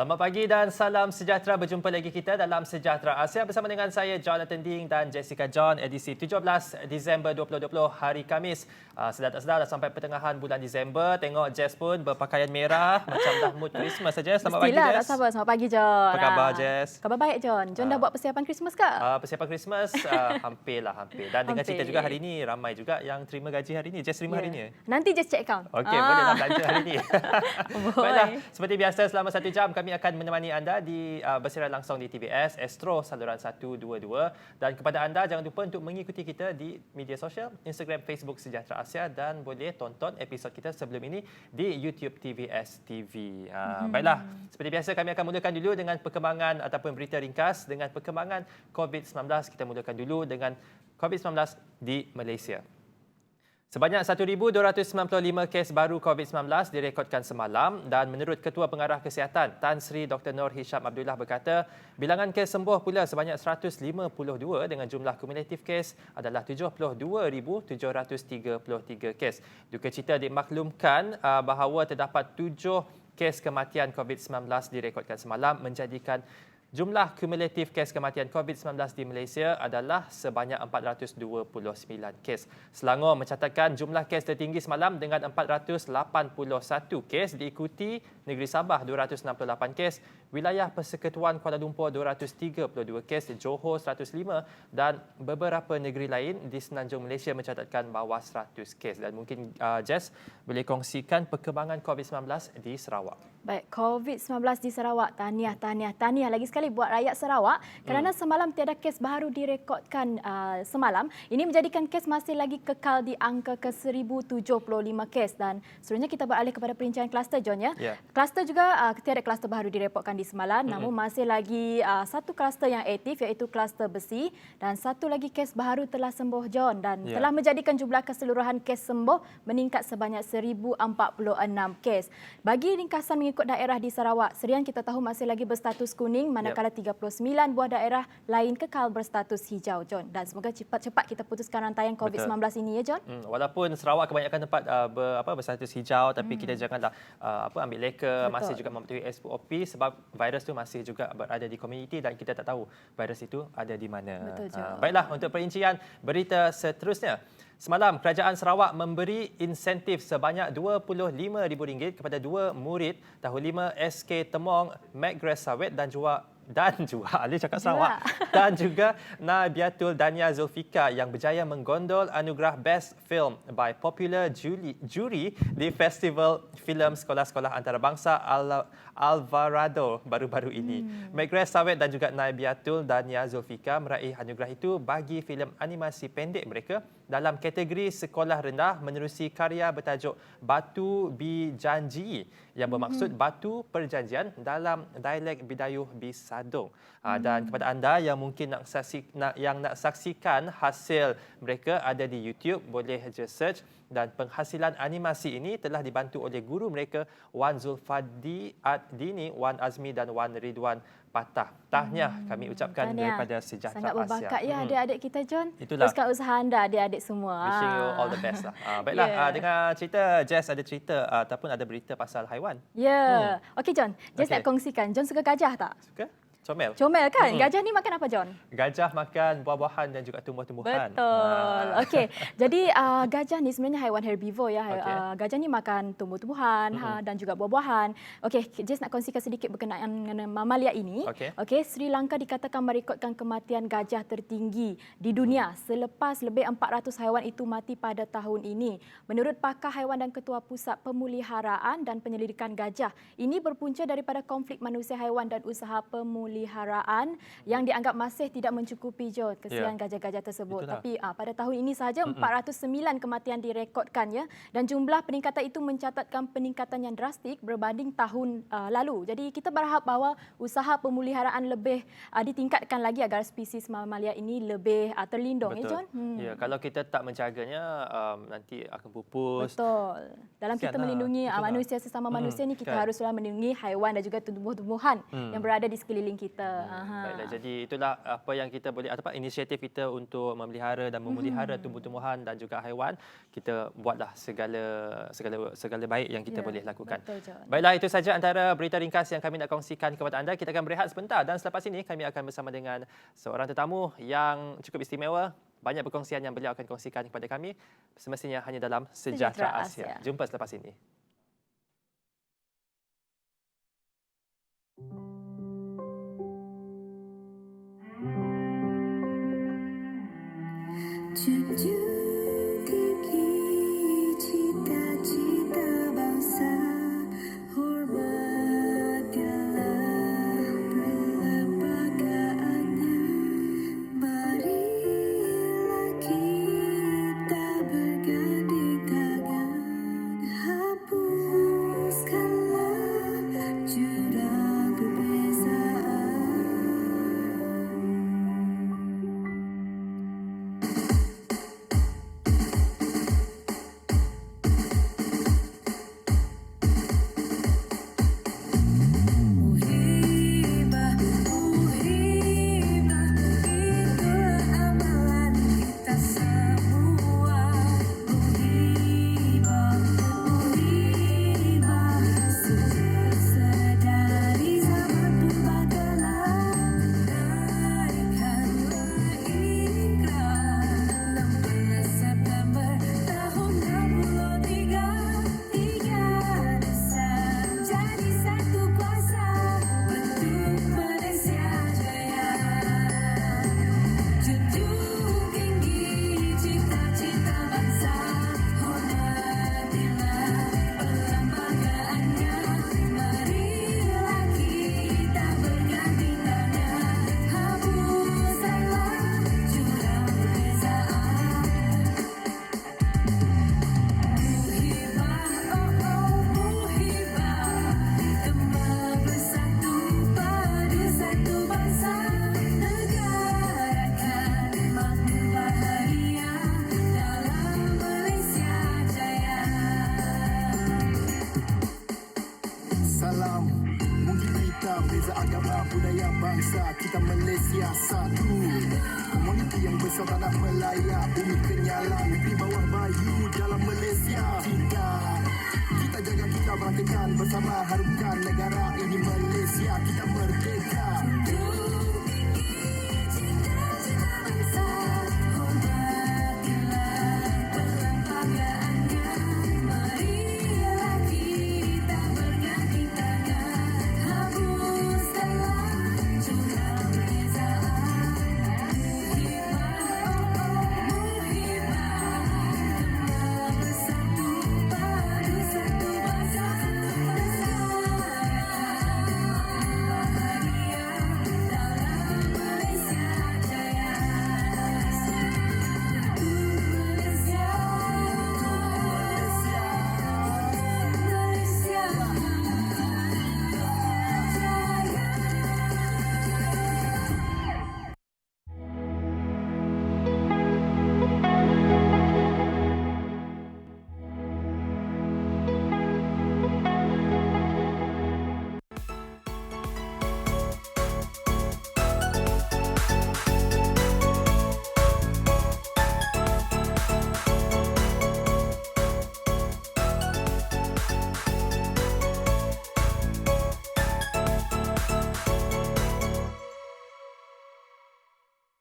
Selamat pagi dan salam sejahtera. Berjumpa lagi kita dalam Sejahtera Asia bersama dengan saya Jonathan Ding dan Jessica John, edisi 17 Disember 2020 hari Khamis. Sedar tak sedar dah sampai pertengahan bulan Disember. Tengok Jess pun berpakaian merah macam dah mood Christmas saja. Selamat pagi Mestilah, Jess. tak sabar. Selamat pagi John. Apa khabar Jess? Khabar baik John. John dah buat persiapan Christmas ke? Persiapan Christmas hampir. Dan dengan cerita juga hari ini ramai juga yang terima gaji hari ini. Jess terima hari ini. Nanti just check account. Okey, bolehlah belanja hari ini. Baiklah, Boleh. seperti biasa selama 1 jam kami akan menemani anda di bersiaran langsung di TVS Astro saluran 122 dan kepada anda jangan lupa untuk mengikuti kita di media sosial Instagram, Facebook Sejahtera Asia dan boleh tonton episod kita sebelum ini di YouTube TVS TV. Baiklah, seperti biasa kami akan mulakan dulu dengan perkembangan ataupun berita ringkas dengan perkembangan COVID-19. Kita mulakan dulu dengan COVID-19 di Malaysia. Sebanyak 1,295 kes baru COVID-19 direkodkan semalam dan menurut Ketua Pengarah Kesihatan Tan Sri Dr. Noor Hisham Abdullah berkata, bilangan kes sembuh pula sebanyak 152 dengan jumlah kumulatif kes adalah 72,733 kes. Duka cita dimaklumkan bahawa terdapat 7 kes kematian COVID-19 direkodkan semalam menjadikan jumlah kumulatif kes kematian COVID-19 di Malaysia adalah sebanyak 429 kes. Selangor mencatatkan jumlah kes tertinggi semalam dengan 481 kes, diikuti Negeri Sabah 268 kes, wilayah Persekutuan Kuala Lumpur 232 kes, Johor 105 dan beberapa negeri lain di semenanjung Malaysia mencatatkan bawah 100 kes. Dan mungkin Jess boleh kongsikan perkembangan COVID-19 di Sarawak. Baik, COVID-19 di Sarawak. Tahniah lagi sekali buat rakyat Sarawak kerana semalam tiada kes baru direkodkan semalam. Ini menjadikan kes masih lagi kekal di angka ke-1,075 kes dan seterusnya kita beralih kepada perincian kluster John ya. Kluster juga tiada kluster baru direpotkan di semalam, namun masih lagi satu kluster yang aktif iaitu kluster besi dan satu lagi kes baru telah sembuh John dan telah menjadikan jumlah keseluruhan kes sembuh meningkat sebanyak 1,046 kes. Bagi ringkasan mengikut daerah di Sarawak, Serian kita tahu masih lagi berstatus kuning manakala 39 buah daerah lain kekal berstatus hijau John dan semoga cepat-cepat kita putuskan rantaian COVID-19 ini ya John. Walaupun Sarawak kebanyakan tempat berstatus hijau tapi kita janganlah ambil leka. Masih juga mematuhi SOP sebab virus tu masih juga berada di komuniti dan kita tak tahu virus itu ada di mana. Baiklah, untuk perincian berita seterusnya. Semalam, Kerajaan Sarawak memberi insentif sebanyak RM25,000 kepada 2 murid tahun 5 SK Temong, Macgrass Sawit dan juga Ali cakap Sarawak dan juga Nabiatul Dania Zulfika yang berjaya menggondol anugerah Best Film by Popular Jury di Festival Filem Sekolah-Sekolah Antarabangsa Alvarado baru-baru ini. Macgrass Sawit dan juga Nabiatul Dania Zulfika meraih anugerah itu bagi filem animasi pendek mereka dalam kategori sekolah rendah menerusi karya bertajuk Batu Bijanji yang bermaksud batu perjanjian dalam dialek Bidayuh Bisadong. Dan kepada anda yang mungkin nak saksikan hasil mereka ada di YouTube, boleh je search. Dan penghasilan animasi ini telah dibantu oleh guru mereka Wan Zulfadi Ad-Dini, Wan Azmi dan Wan Ridwan Patah. Tahniah kami ucapkan daripada Sejahtera Asia. Sangat berbakat ya adik-adik kita John. Itulah. Teruskan usaha anda adik-adik semua. Wishing you all the best lah. Baiklah, dengar cerita Jess ada cerita ataupun ada berita pasal haiwan. Okey John, Jess nak kongsikan. John suka gajah tak? Suka? Comel. Comel kan? Gajah ni makan apa John? Gajah makan buah-buahan dan juga tumbuh-tumbuhan. Betul. Okey. Jadi gajah ni sebenarnya haiwan herbivore ya. Gajah ni makan tumbuh-tumbuhan dan juga buah-buahan. Okey, Jess nak kongsikan sedikit berkenaan dengan mamalia ini. Okey, Sri Lanka dikatakan merekodkan kematian gajah tertinggi di dunia selepas lebih 400 haiwan itu mati pada tahun ini. Menurut pakar haiwan dan ketua Pusat Pemeliharaan dan Penyelidikan Gajah, ini berpunca daripada konflik manusia haiwan dan usaha pemeliharaan yang dianggap masih tidak mencukupi kesian gajah-gajah tersebut. Itulah. Tapi pada tahun ini sahaja 409 kematian direkodkan ya dan jumlah peningkatan itu mencatatkan peningkatan yang drastik berbanding tahun lalu. Jadi kita berharap bahawa usaha pemeliharaan lebih ditingkatkan lagi agar spesies mamalia ini lebih terlindung. Betul. Ya John. Ya, kalau kita tak menjaganya nanti akan pupus. Betul. Dalam kita melindungi manusia sesama manusia ni kita haruslah melindungi haiwan dan juga tumbuh-tumbuhan yang berada di sekeliling kita. Baiklah, jadi itulah apa yang kita boleh atau inisiatif kita untuk memelihara dan memelihara tumbuh-tumbuhan dan juga haiwan. Kita buatlah segala baik yang kita boleh lakukan. Betul, John. Baiklah, itu saja antara berita ringkas yang kami nak kongsikan kepada anda. Kita akan berehat sebentar dan selepas ini kami akan bersama dengan seorang tetamu yang cukup istimewa. Banyak perkongsian yang beliau akan kongsikan kepada kami, semestinya hanya dalam Sejahtera Asia. Jumpa selepas ini. Junjung tinggi cita-cita bangsa, hormatilah perlembagaannya. Marilah kita berganding tangan, hapuskanlah jurang perbezaan. Beza agama, budaya, bangsa, kita Malaysia satu. Komuniti yang besar tanah Melaya, bumi kenyala, negeri bawah bayu dalam Malaysia. Kita jaga, kita bangkitkan bersama, harumkan negara ini Malaysia, kita merdeka.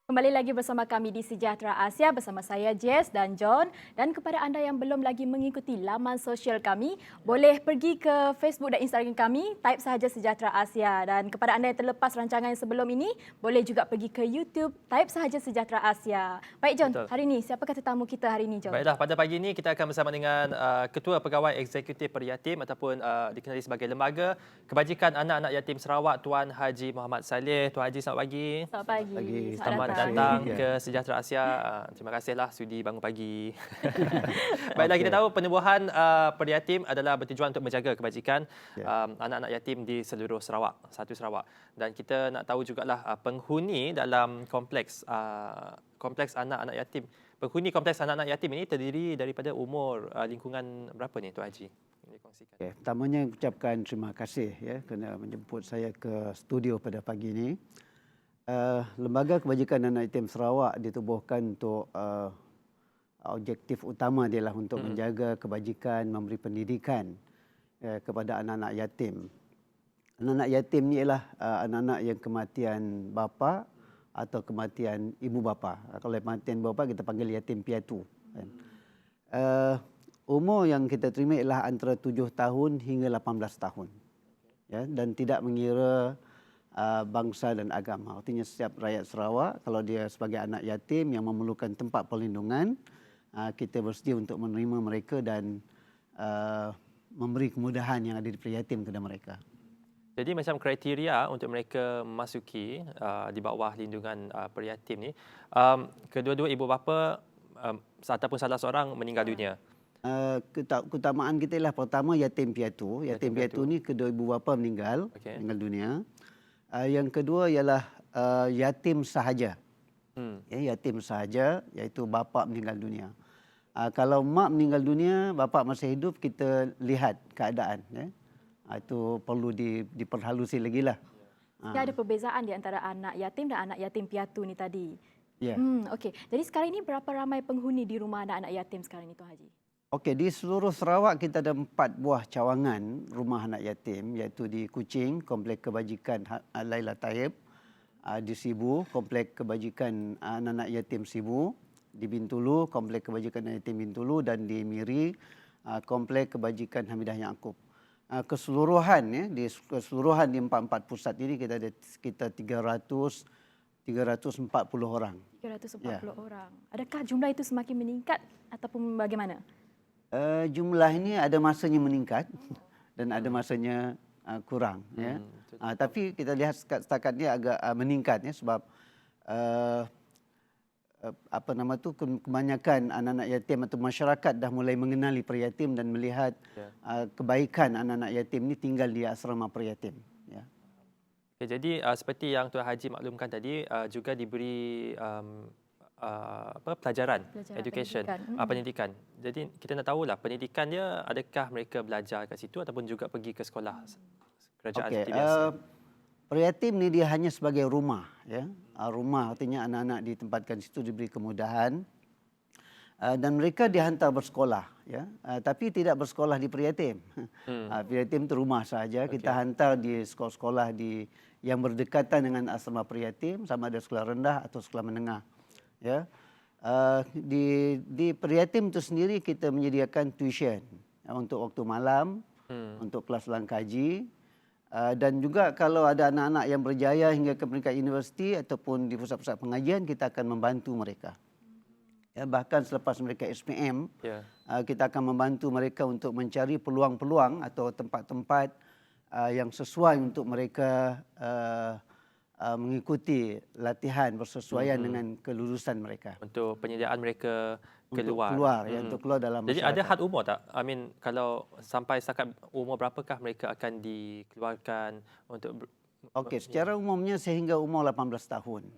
Kembali lagi bersama kami di Sejahtera Asia bersama saya Jess dan John, dan kepada anda yang belum lagi mengikuti laman sosial kami, boleh pergi ke Facebook dan Instagram kami, type sahaja Sejahtera Asia, dan kepada anda yang terlepas rancangan yang sebelum ini, boleh juga pergi ke YouTube, type sahaja Sejahtera Asia. Baik John, betul. Hari ini siapakah tetamu kita hari ini John? Baiklah, pada pagi ini kita akan bersama dengan Ketua Pegawai Eksekutif Peryatim ataupun dikenali sebagai Lembaga Kebajikan Anak-anak Yatim Sarawak, Tuan Haji Muhammad Saleh. Tuan Haji, selamat pagi. Selamat pagi. Selamat datang ke Sejahtera Asia. Terima kasihlah sudi bangun pagi. Baiklah, kita tahu penubuhan peryatim adalah bertujuan untuk menjaga kebajikan anak-anak yatim di seluruh Sarawak, satu Sarawak. Dan kita nak tahu jugalah penghuni dalam kompleks anak-anak yatim. Penghuni kompleks anak-anak yatim ini terdiri daripada umur lingkungan berapa ni Tuan Haji? dikongsikan. Okay. Pertamanya ucapkan terima kasih ya kerana menjemput saya ke studio pada pagi ini. Lembaga Kebajikan Anak Yatim Sarawak ditubuhkan untuk objektif utama dia lah untuk menjaga kebajikan, memberi pendidikan kepada anak-anak yatim. Anak-anak yatim ni ialah anak-anak yang kematian bapa atau kematian ibu bapa. Kalau kematian bapa kita panggil yatim piatu. Umur yang kita terima ialah antara 7 tahun hingga 18 tahun. Ya, dan tidak mengira bangsa dan agama. Artinya setiap rakyat Sarawak kalau dia sebagai anak yatim yang memerlukan tempat perlindungan, kita bersedia untuk menerima mereka dan memberi kemudahan yang ada di yatim kepada mereka. Jadi macam kriteria untuk mereka memasuki di bawah lindungan peryatim ni, kedua-dua ibu bapa ataupun salah seorang meninggal dunia. Keutamaan kita ialah pertama yatim piatu. Yatim piatu ni kedua ibu bapa meninggal dunia. Yang kedua ialah yatim sahaja. Yatim sahaja iaitu bapa meninggal dunia. Kalau mak meninggal dunia, bapa masih hidup, kita lihat keadaan. Itu perlu diperhalusi lagi lah. Ada perbezaan di antara anak yatim dan anak yatim piatu ni tadi. Ya. Okey. Jadi sekarang ini berapa ramai penghuni di rumah anak-anak yatim sekarang ini, Tuan Haji? Okey, di seluruh Sarawak kita ada 4 buah cawangan rumah anak yatim, iaitu di Kuching, Komplek Kebajikan Laila Taib, di Sibu, Komplek Kebajikan Anak-anak Yatim Sibu, di Bintulu, Komplek Kebajikan Anak Yatim Bintulu, dan di Miri, Komplek Kebajikan Hamidah Yaakub. Keseluruhan di keseluruhan di 4 pusat ini kita ada sekitar 340 orang. 340 orang. Adakah jumlah itu semakin meningkat ataupun bagaimana? Jumlah ini ada masanya meningkat dan ada masanya kurang. Tapi kita lihat setakat ini agak meningkat sebab kebanyakan anak-anak yatim atau masyarakat dah mulai mengenali peryatim dan melihat kebaikan anak-anak yatim ini tinggal di asrama peryatim. Okay, jadi seperti yang Tuan Haji maklumkan tadi, juga diberi pelajaran education, pendidikan. Jadi kita nak tahulah pendidikan dia, adakah mereka belajar kat situ ataupun juga pergi ke sekolah kerajaan seperti biasa? Peryatim ni dia hanya sebagai rumah, rumah artinya anak-anak ditempatkan situ, diberi kemudahan dan mereka dihantar bersekolah, tapi tidak bersekolah di peryatim. Peryatim itu rumah saja. Kita hantar di sekolah-sekolah yang berdekatan dengan asrama peryatim, sama ada sekolah rendah atau sekolah menengah. Di peryatim itu sendiri kita menyediakan tuition untuk waktu malam, untuk kelas ulang kaji. Dan juga kalau ada anak-anak yang berjaya hingga ke peringkat universiti ataupun di pusat-pusat pengajian, kita akan membantu mereka. Bahkan selepas mereka SPM, kita akan membantu mereka untuk mencari peluang-peluang atau tempat-tempat yang sesuai untuk mereka mengikuti latihan bersesuaian dengan kelulusan mereka. Untuk penyediaan mereka keluar. Untuk keluar dalam Jadi masyarakat. ada had umur tak? I mean, kalau sampai setakat umur berapakah mereka akan dikeluarkan untuk... Okey, secara umumnya sehingga umur 18 tahun.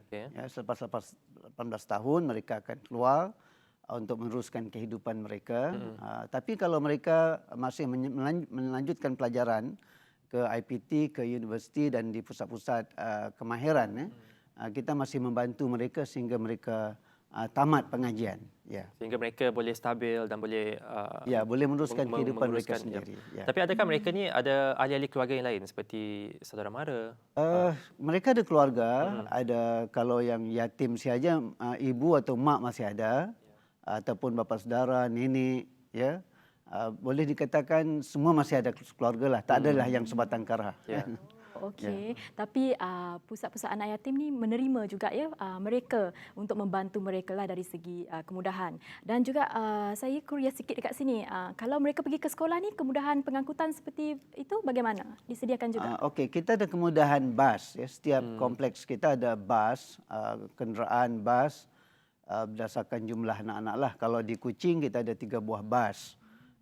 Selepas 18 tahun mereka akan keluar untuk meneruskan kehidupan mereka. Tapi kalau mereka masih melanjutkan pelajaran ke IPT, ke universiti dan di pusat-pusat kemahiran, kita masih membantu mereka sehingga mereka tamat pengajian. Sehingga mereka boleh stabil dan boleh boleh meneruskan kehidupan mereka sendiri. Tapi adakah mereka ni ada ahli-ahli keluarga yang lain seperti saudara mara? Mereka ada keluarga, ada kalau yang yatim saja ibu atau mak masih ada, ataupun bapa saudara, nenek, boleh dikatakan semua masih ada keluarga lah. Tak adalah yang sebatang kara. Okey, tapi pusat-pusat anak yatim ni menerima juga mereka untuk membantu mereka lah dari segi kemudahan. Dan juga saya curious sikit dekat sini, kalau mereka pergi ke sekolah ni, kemudahan pengangkutan seperti itu bagaimana? Disediakan juga? Okey, kita ada kemudahan bas. Setiap kompleks kita ada bas, kenderaan bas berdasarkan jumlah anak-anak lah. Kalau di Kuching kita ada 3 buah bas.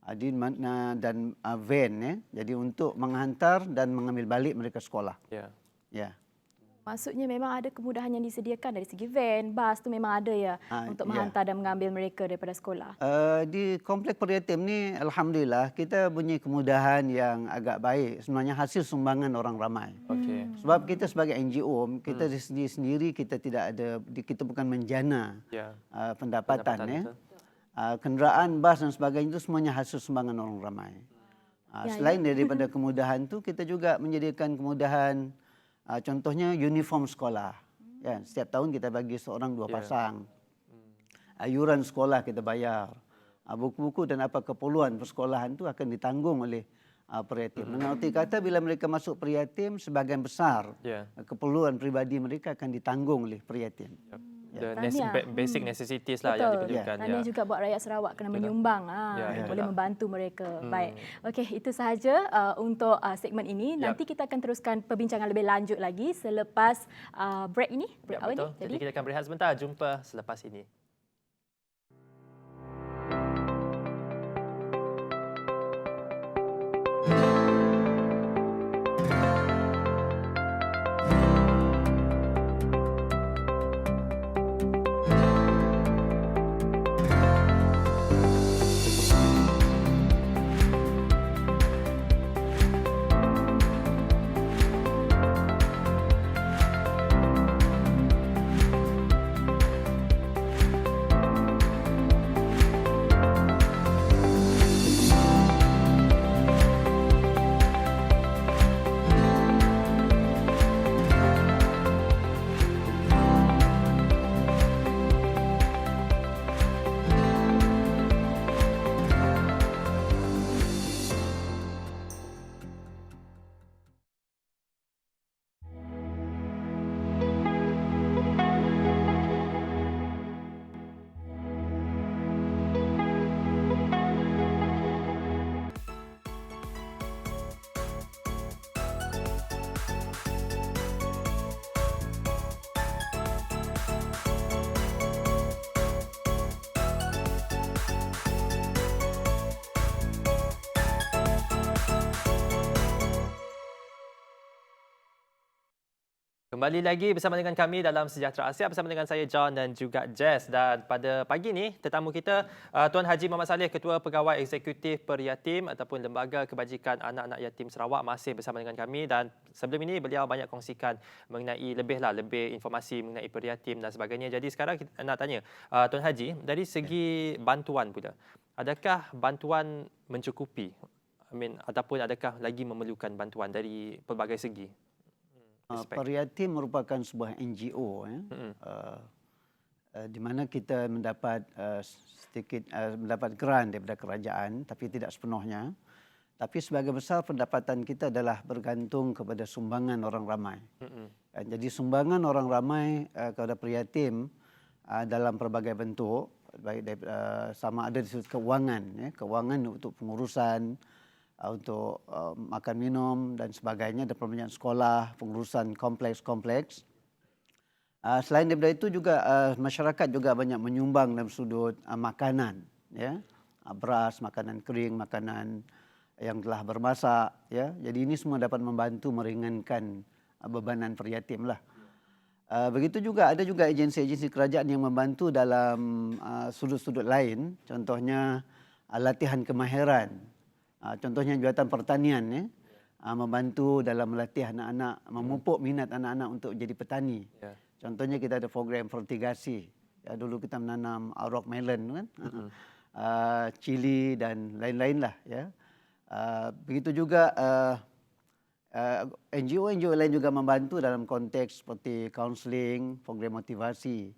Dan van, jadi untuk menghantar dan mengambil balik mereka sekolah. Maksudnya memang ada kemudahan yang disediakan dari segi van, bas tu memang ada ya untuk menghantar dan mengambil mereka daripada sekolah. Di komplek Peryatim ni alhamdulillah kita punya kemudahan yang agak baik. Sebenarnya hasil sumbangan orang ramai. Okey. Sebab kita sebagai NGO, kita sendiri kita tidak ada, kita bukan menjana pendapatan ya. Kenderaan, bas dan sebagainya itu semuanya hasil sumbangan orang ramai. Selain daripada kemudahan tu, kita juga menyediakan kemudahan. Contohnya uniform sekolah. Ya, setiap tahun kita bagi seorang 2 pasang. Ayuran sekolah kita bayar. Buku-buku dan apa keperluan persekolahan itu akan ditanggung oleh Peryatim. Dengan arti kata bila mereka masuk Peryatim, sebahagian besar keperluan pribadi mereka akan ditanggung oleh Peryatim. Basic necessities lah yang diperlukan. Tahniah juga buat rakyat Sarawak kena menyumbang, boleh membantu mereka. Baik, okey, itu sahaja untuk segmen ini. Nanti kita akan teruskan perbincangan lebih lanjut lagi selepas break ini. Break awal betul. ni. Jadi kita akan berehat sebentar. Jumpa selepas ini. Kembali lagi bersama dengan kami dalam Sejahtera Asia bersama dengan saya John dan juga Jess. Dan pada pagi ini tetamu kita Tuan Haji Muhammad Saleh, Ketua Pegawai Eksekutif Peryatim ataupun Lembaga Kebajikan Anak-anak Yatim Sarawak masih bersama dengan kami. Dan sebelum ini beliau banyak kongsikan mengenai lebih informasi mengenai Peryatim dan sebagainya. Jadi sekarang kita nak tanya Tuan Haji, dari segi bantuan pula, adakah bantuan mencukupi? Ataupun adakah lagi memerlukan bantuan dari pelbagai segi? Peryatim merupakan sebuah NGO di mana kita mendapat mendapat grant daripada kerajaan, tapi tidak sepenuhnya. Tapi sebahagian besar pendapatan kita adalah bergantung kepada sumbangan orang ramai. Jadi sumbangan orang ramai kepada Peryatim dalam pelbagai bentuk, baik sama ada di sudut kewangan, kewangan untuk pengurusan, untuk makan minum dan sebagainya, dan pembinaan sekolah, pengurusan kompleks-kompleks. Selain daripada itu juga masyarakat juga banyak menyumbang dalam sudut makanan, beras, makanan kering, makanan yang telah bermasak, Jadi ini semua dapat membantu meringankan bebanan Peryatim lah. Begitu juga ada juga agensi-agensi kerajaan yang membantu dalam sudut-sudut lain, contohnya latihan kemahiran. Contohnya Jabatan Pertanian membantu dalam melatih anak-anak, memupuk minat anak-anak untuk jadi petani. Contohnya kita ada program fertigasi. Dulu kita menanam rock melon, cili dan lain-lain lah. Begitu juga NGO lain juga membantu dalam konteks seperti kaunseling, program motivasi.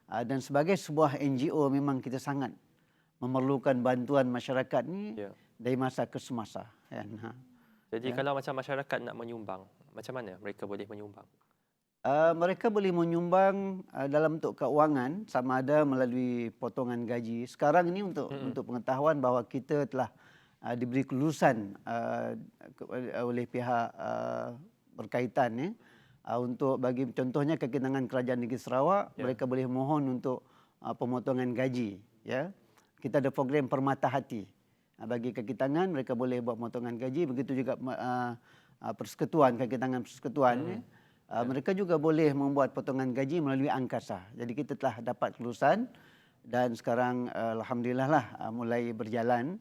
Dan sebagai sebuah NGO memang kita sangat memerlukan bantuan masyarakat ni dari masa ke semasa. Jadi kalau macam masyarakat nak menyumbang, macam mana mereka boleh menyumbang? Mereka boleh menyumbang dalam bentuk keuangan, sama ada melalui potongan gaji. Sekarang ini untuk pengetahuan bahawa kita telah diberi kelulusan oleh pihak berkaitan untuk bagi contohnya Kekitangan Kerajaan Negeri Sarawak, mereka boleh mohon untuk pemotongan gaji. Kita ada program Permata Hati. Bagi kaki tangan mereka boleh buat pemotongan gaji, begitu juga persekutuan, kaki tangan persekutuan Mereka juga boleh membuat potongan gaji melalui angkasa. Jadi kita telah dapat kelulusan dan sekarang alhamdulillah lah mulai berjalan.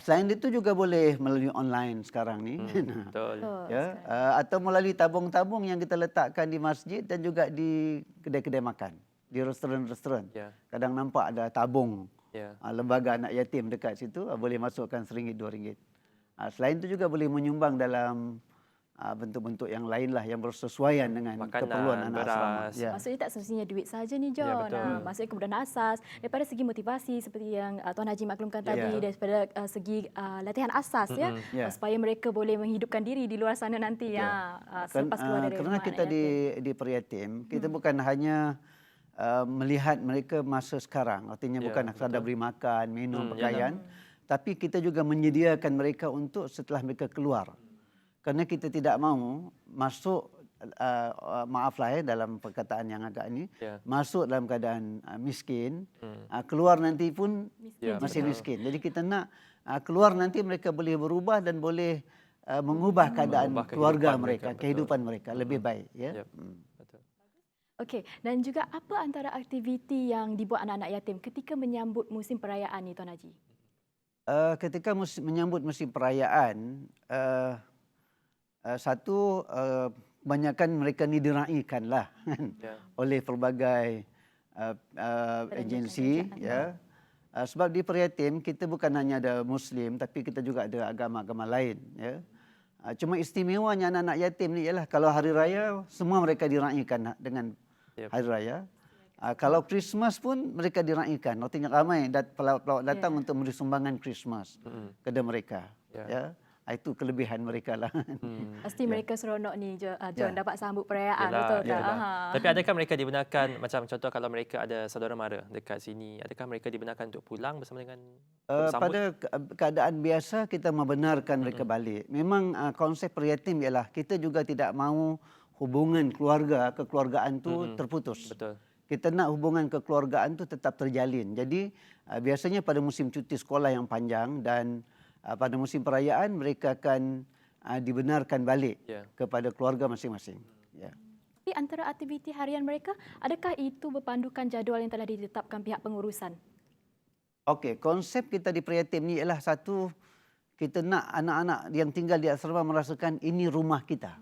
Selain itu juga boleh melalui online sekarang ni. Betul. Ya, atau melalui tabung-tabung yang kita letakkan di masjid dan juga di kedai-kedai makan, di restoran-restoran. Ya. Kadang nampak ada tabung lembaga anak yatim dekat situ, boleh masukkan RM1, RM2. Selain itu juga boleh menyumbang dalam bentuk-bentuk yang lain lah yang bersesuaian dengan Makanan, keperluan anak asrama. beras. Ya. Maksudnya tak semestinya duit saja ni John. betul. Maksudnya kemudahan asas daripada segi motivasi seperti yang Tuan Haji maklumkan Ya. tadi, daripada segi latihan asas ya, Ya. supaya mereka boleh menghidupkan diri di luar sana nanti ya, selepas keluar dari Kerana rumah kita anak yatim. di Peryatim, kita bukan hanya melihat mereka masa sekarang, artinya bukan sekadar beri makan, minum, pakaian, tapi kita juga menyediakan mereka untuk setelah mereka keluar. Kerana kita tidak mahu masuk, maaflah dalam perkataan yang agak ini, masuk dalam keadaan miskin, keluar nanti pun masih miskin. Jadi kita nak keluar nanti mereka boleh berubah dan boleh mengubah keadaan keluarga mereka, kehidupan mereka lebih baik. Ya. Betul. Okey, dan juga apa antara aktiviti yang dibuat anak-anak yatim ketika menyambut musim perayaan ni Tuan Haji? Ketika menyambut musim perayaan, satu, kebanyakan mereka ni diraikan lah oleh pelbagai agensi. Ya. Sebab di Peryatim kita bukan hanya ada Muslim tapi kita juga ada agama-agama lain. Ya. Cuma istimewanya anak-anak yatim ni ialah kalau hari raya semua mereka diraikan dengan hari raya. Kalau Christmas pun mereka diraikan. Artinya ramai pelawak-pelawak datang untuk memberi sumbangan Christmas kepada mereka. Ya. Itu kelebihan mereka lah. Pasti mereka seronok ni John dapat sambut perayaan. Betul tak? Tapi adakah mereka dibenarkan, macam contoh kalau mereka ada saudara mara dekat sini, adakah mereka dibenarkan untuk pulang bersama dengan pada keadaan biasa kita membenarkan mereka balik. Memang konsep Peryatim ialah kita juga tidak mahu hubungan keluarga, kekeluargaan tu terputus. Betul. Kita nak hubungan kekeluargaan tu tetap terjalin. Jadi biasanya pada musim cuti sekolah yang panjang dan pada musim perayaan mereka akan dibenarkan balik kepada keluarga masing-masing. Ya. Tapi antara aktiviti harian mereka, adakah itu berpandukan jadual yang telah ditetapkan pihak pengurusan? Okey, konsep kita di Peryatim ni ialah satu, kita nak anak-anak yang tinggal di asrama merasakan ini rumah kita.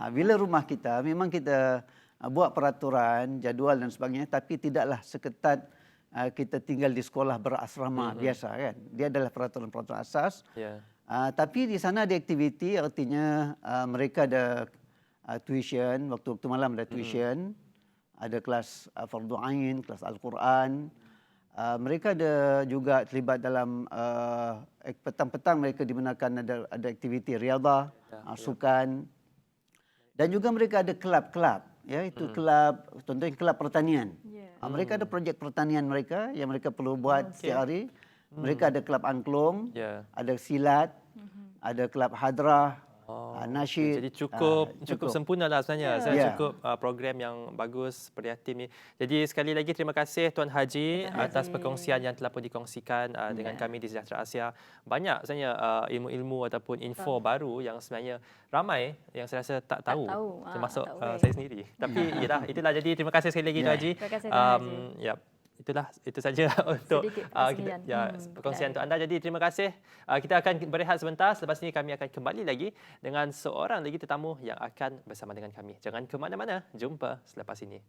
Bila rumah kita, memang kita buat peraturan, jadual dan sebagainya, tapi tidaklah seketat kita tinggal di sekolah berasrama biasa kan. Dia adalah peraturan-peraturan asas. Tapi di sana ada aktiviti, artinya mereka ada tuition, waktu malam ada tuition, ada kelas fardu ain, kelas Al-Quran. Mereka ada juga terlibat dalam petang-petang mereka dibenarkan ada aktiviti riyadhah, sukan. Dan juga mereka ada kelab-kelab. Ya, itu kelab, contohnya kelab pertanian. Mereka ada projek pertanian mereka yang mereka perlu buat setiap hari. Mereka ada kelab angklung, ada silat, ada kelab hadrah, nasyid. Jadi cukup sempurna lah sebenarnya. Cukup program yang bagus Peryatim ni. Jadi sekali lagi terima kasih Tuan Haji atas perkongsian yang telah pun dikongsikan dengan kami di Sejahtera Asia. Banyak sebenarnya ilmu-ilmu ataupun info baru yang sebenarnya ramai yang saya rasa tak tahu. Termasuk saya sendiri. Tapi itulah jadi terima kasih sekali lagi Tuan Haji. Terima kasih Tuan Haji. Itu saja untuk perkongsian untuk anda. Jadi terima kasih. Kita akan berehat sebentar. Selepas ini kami akan kembali lagi dengan seorang lagi tetamu yang akan bersama dengan kami. Jangan ke mana-mana. Jumpa selepas ini.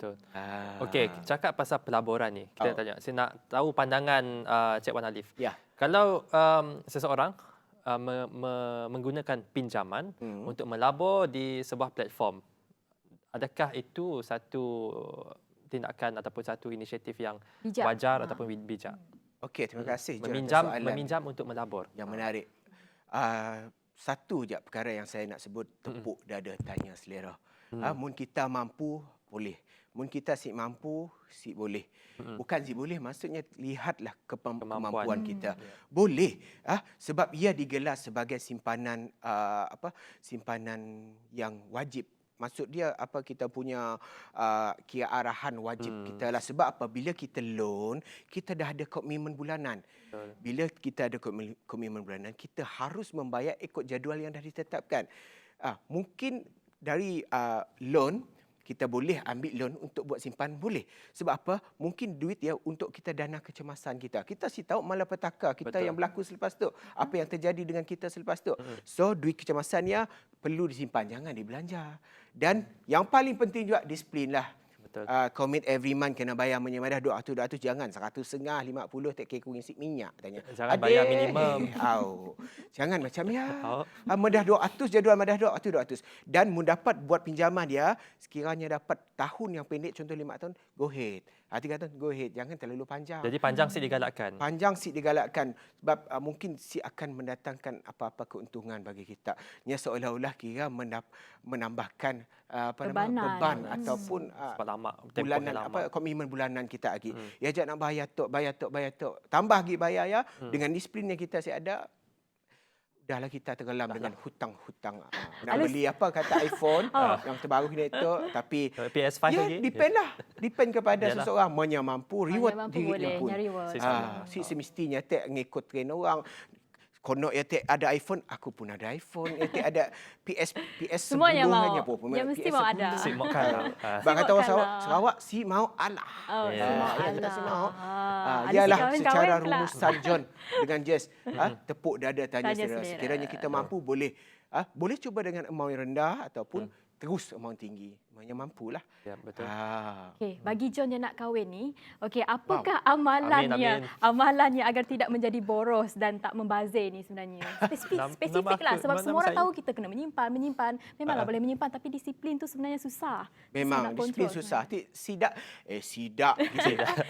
Betul. Okey, cakap pasal pelaburan ni. Kita tanya, saya nak tahu pandangan Cik Wan Alif. Ya. Kalau seseorang menggunakan pinjaman untuk melabur di sebuah platform, adakah itu satu tindakan ataupun satu inisiatif yang Bijak. wajar ataupun bijak? Okey, terima kasih. Jo, atas soalan Meminjam untuk melabur. yang menarik. Satu je perkara yang saya nak sebut, tepuk dada tanya selera. Mun kita mampu, boleh. Mun kita si mampu, si boleh. Bukan si boleh, maksudnya lihatlah kemampuan kita. Boleh, sebab ia digelar sebagai simpanan simpanan yang wajib. Maksud dia kita punya kira arahan wajib kita lah. Sebab apa? Bila kita loan, kita dah ada komitmen bulanan. Bila kita ada komitmen bulanan, kita harus membayar ikut jadual yang dah ditetapkan. Mungkin dari loan, kita boleh ambil loan untuk buat simpan, boleh. Sebab apa? Mungkin duit dia untuk kita dana kecemasan kita. Kita si tahu malapetaka kita yang berlaku selepas tu. Apa yang terjadi dengan kita selepas tu. So, duit kecemasannya perlu disimpan. Jangan dibelanja. Dan yang paling penting juga, disiplin lah. Commit every month kena bayar menyemadah 200, jangan 150, 50 tak kira kuring minyak tanya. Jangan bayar minimum. Jangan macam madah 200 jadual madah 200. Dan dapat buat pinjaman dia sekiranya dapat tahun yang pendek, contoh 5 tahun, go ahead. 3 tahun, go ahead. Jangan terlalu panjang. Jadi panjang si digalakkan. Panjang si digalakkan sebab mungkin si akan mendatangkan apa-apa keuntungan bagi kita. Nya seolah-olah kira menambahkan beban ataupun bulanan komitmen bulanan kita lagi. Ya jangan nak bayar tok. Tambah lagi bayar ya dengan disiplin yang kita ada. Dahlah kita tenggelam dengan hutang-hutang. Nak beli kata iPhone yang terbaru ni itu, tapi PS5 lagi. Depend kepada seseorang mana mampu reward diri dia pun. Semestinya tak ngikut trend orang. Kono ya ada iPhone, aku pun ada iPhone. Ya ada PS semuanya mau. pun. Ya mesti mau ada. Si mau kalah. Bang kata orang Sarawak, si mau alah. Si mau. Ialah secara rumusan John dengan Jess. Tepuk dada tanya saudara. Sekiranya kita mampu, boleh cuba dengan amount yang rendah ataupun terus amount tinggi. yang mampulah. Ya, betul. Okey, bagi John yang nak kahwin ni, okey, apakah Amin, amalannya? amin. Amalannya agar tidak menjadi boros dan tak membazir ni sebenarnya. Spesifik lah sebab semua orang tahu kita kena menyimpan. Memanglah boleh menyimpan tapi disiplin tu sebenarnya susah. Memang nak disiplin kontrol. susah.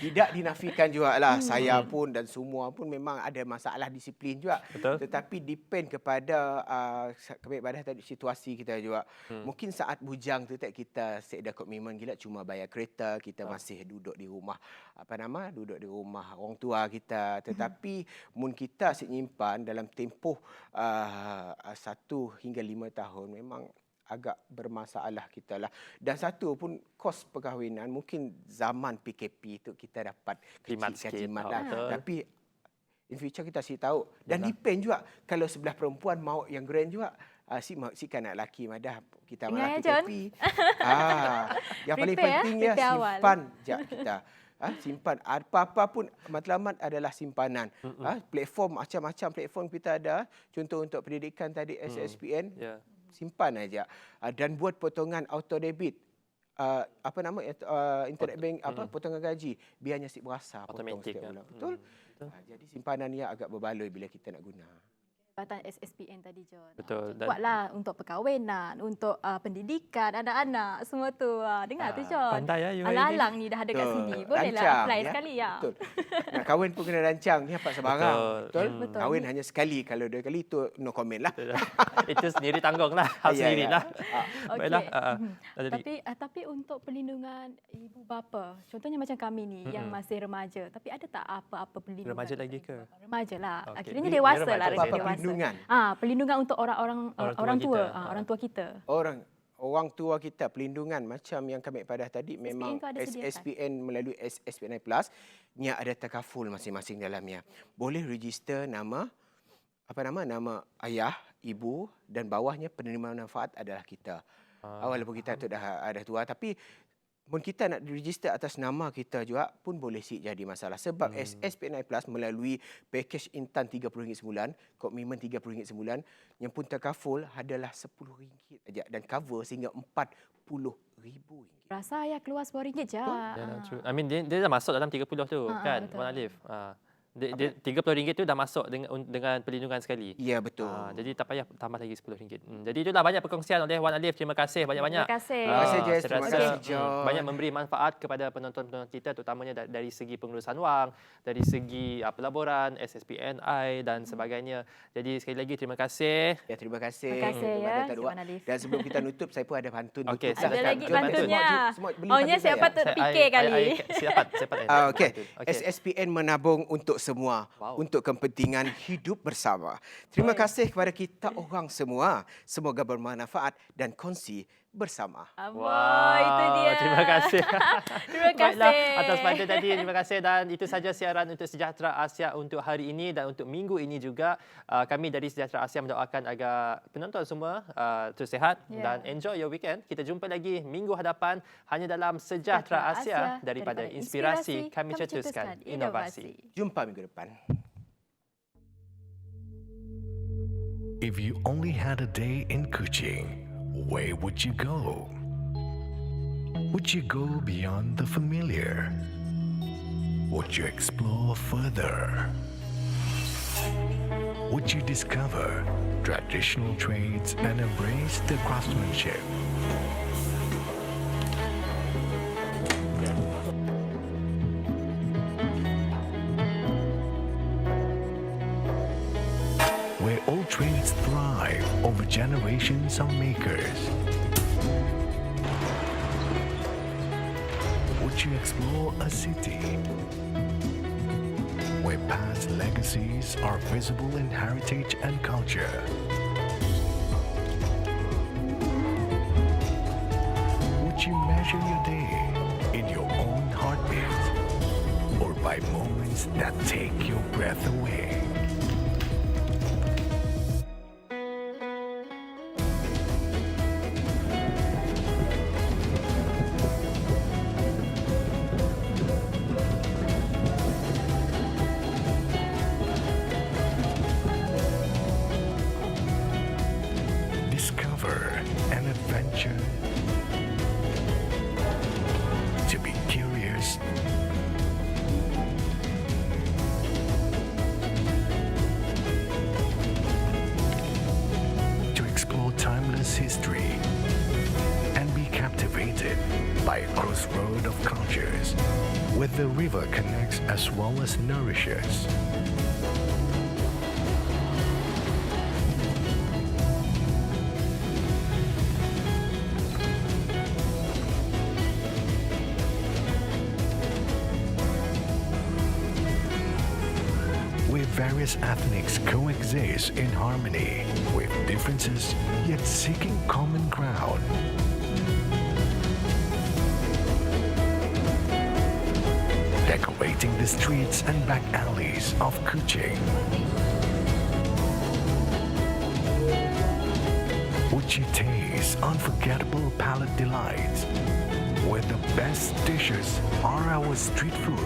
Tidak dinafikan jugalah. Saya pun dan semua pun memang ada masalah disiplin juga. Betul. Tetapi depend kepada kepada tadi situasi kita juga. Mungkin saat bujang tu kita set dah komitmen gila cuma bayar kereta, kita masih duduk di rumah duduk di rumah orang tua kita. Tetapi mun kita asyik nyimpan dalam tempoh 1 hingga 5 tahun memang agak bermasalah kita lah. Dan satu pun kos perkahwinan mungkin zaman PKP tu kita dapat Jimat jimat sikit. lah. Betul. Tapi in future kita sih tahu. Dan depend juga kalau sebelah perempuan mau yang grand juga. Si kanak lelaki madah kita Dengar malah ya, John? PKP. Yang paling Prepare, penting ya prepare awal. simpan je kita. Simpan apa-apa pun matlamat adalah simpanan. Platform macam-macam platform kita ada. Contoh untuk pendidikan tadi SSPN. Ya. Simpan aja dan buat potongan auto debit internet bank potongan gaji biarnya si berasa potong Automatic, setiap kan? bulan. Betul. Jadi simpanan ni agak berbaloi bila kita nak guna. Jabatan SSPN tadi, John. Betul. Buatlah untuk perkahwinan, untuk pendidikan anak-anak, semua tu. Dengar tu, John. Pandai ya you. Alang-alang ni dah ada kat Betul. sini. Bolehlah Rancang, apply ya. sekali ya. Betul. Nak kahwin pun kena rancang. Ni apa sebarang. Betul. Betul. Kahwin hanya sekali. Kalau 2 kali tu no comment lah. Itu sendiri tanggung lah. Hal Ya, sendiri ya. lah. Okey. Baiklah. Tapi untuk perlindungan ibu bapa, contohnya macam kami ni yang masih remaja, tapi ada tak apa-apa perlindungan? Remaja lagi ke? Remaja lah. Okey. Akhirnya Ni dewasa remaja lah. saja. Dewasa. Perlindungan. Perlindungan untuk orang tua, kita. orang tua kita. Orang tua kita perlindungan macam yang kami padah tadi memang tu ada sediakan. SSPN melalui SSPN Plus nya ada takaful masing-masing dalamnya. Boleh register nama nama ayah, ibu dan bawahnya penerima manfaat adalah kita. Walaupun kita tu dah ada tua tapi mun kita nak register atas nama kita juga pun boleh jadi masalah sebab SSPN Plus melalui package intan RM30 sebulan, komitmen RM30 sebulan yang pun takaful adalah RM10 saja dan cover sehingga RM40,000. Rasa ya keluar RM10 je. Ya, true. I mean dia dah masuk dalam 30 tu kan, betul. Puan Alif. Dia RM30 tu dah masuk dengan perlindungan sekali. Ya, betul. Jadi tak payah tambah lagi RM10. Jadi itulah banyak perkongsian oleh Wan Alif. Terima kasih banyak-banyak. Terima kasih. Terima kasih, Jess. Saya Terima rasa, kasih, John. banyak memberi manfaat kepada penonton-penonton kita terutamanya dari segi pengurusan wang, dari segi pelaburan, SSPNI dan sebagainya. Jadi sekali lagi terima kasih. Ya, terima kasih. Terima kasih ya, Datuk Wan Alif. Dan sebelum kita nutup, saya pun ada pantun. Okey, nutup. Ada silakan. lagi Jom, pantunnya. Semua beli Maunya pantun siapa saya. terfikir kali. Siapa? Okey. SSPN menabung untuk semua. Wow. Untuk kepentingan hidup bersama. Terima kasih kepada kita orang semua. Semoga bermanfaat dan kongsi bersama. Itu dia. Terima kasih. Terima Baiklah, kasih. atas pantun tadi. Terima kasih dan itu saja siaran untuk Sejahtera Asia untuk hari ini dan untuk minggu ini juga. Kami dari Sejahtera Asia mendoakan agar penonton semua terus sihat dan enjoy your weekend. Kita jumpa lagi minggu hadapan hanya dalam Sejahtera Asia daripada inspirasi kami cetuskan inovasi. Jumpa minggu depan. If you only had a day in Kuching, where would you go? Would you go beyond the familiar? Would you explore further? Would you discover traditional trades and embrace the craftsmanship? Where all trades thrive over generations of makers. Would you explore a city where past legacies are visible in heritage and culture? Would you measure your day in your own heartbeat or by moments that take your breath away? Discover an adventure timeless history and be captivated by a crossroad of cultures where the river connects as well as nourishes. Where various ethnics coexist in harmony with differences yet seeking common ground. Decorating the streets and back alleys of Kuching. Would you taste unforgettable palate delights where the best dishes are our street food?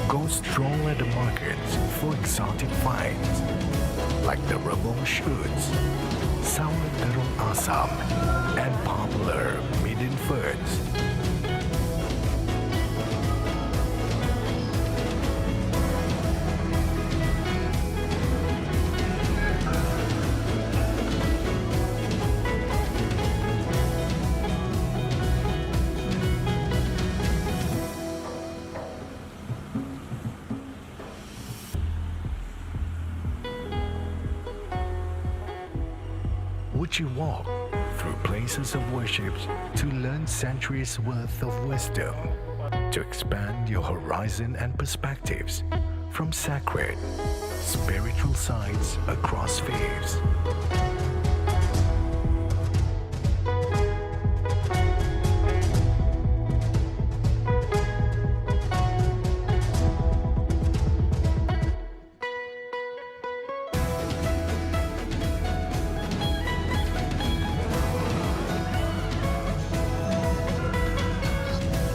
Go stroll at the markets for exotic finds like the rebel shoots, sour terung asam, and popular midden foods. Would you walk through places of worship to learn centuries worth of wisdom, to expand your horizon and perspectives from sacred, spiritual sites across faiths?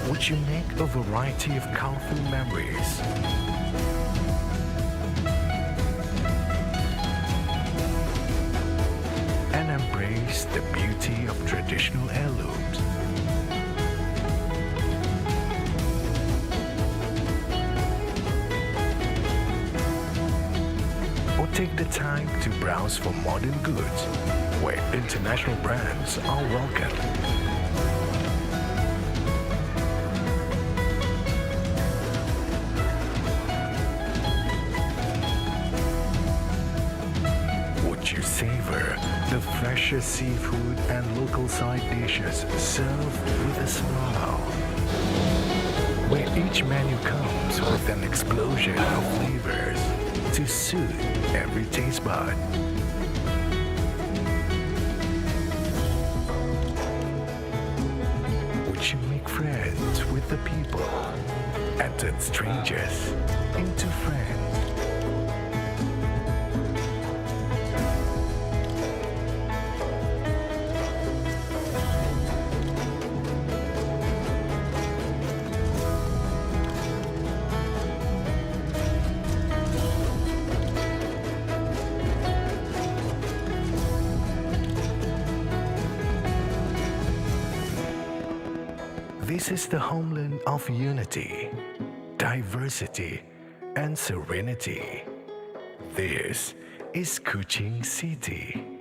Would you make a variety of colorful memories? And embrace the beauty of traditional heirlooms? Or take the time to browse for modern goods where international brands are welcome? You savor the freshest seafood and local side dishes served with a smile, where each menu comes with an explosion of flavors to suit every taste bud. Would you make friends with the people and turn strangers into friends? This is the homeland of unity, diversity, and serenity. This is Kuching City.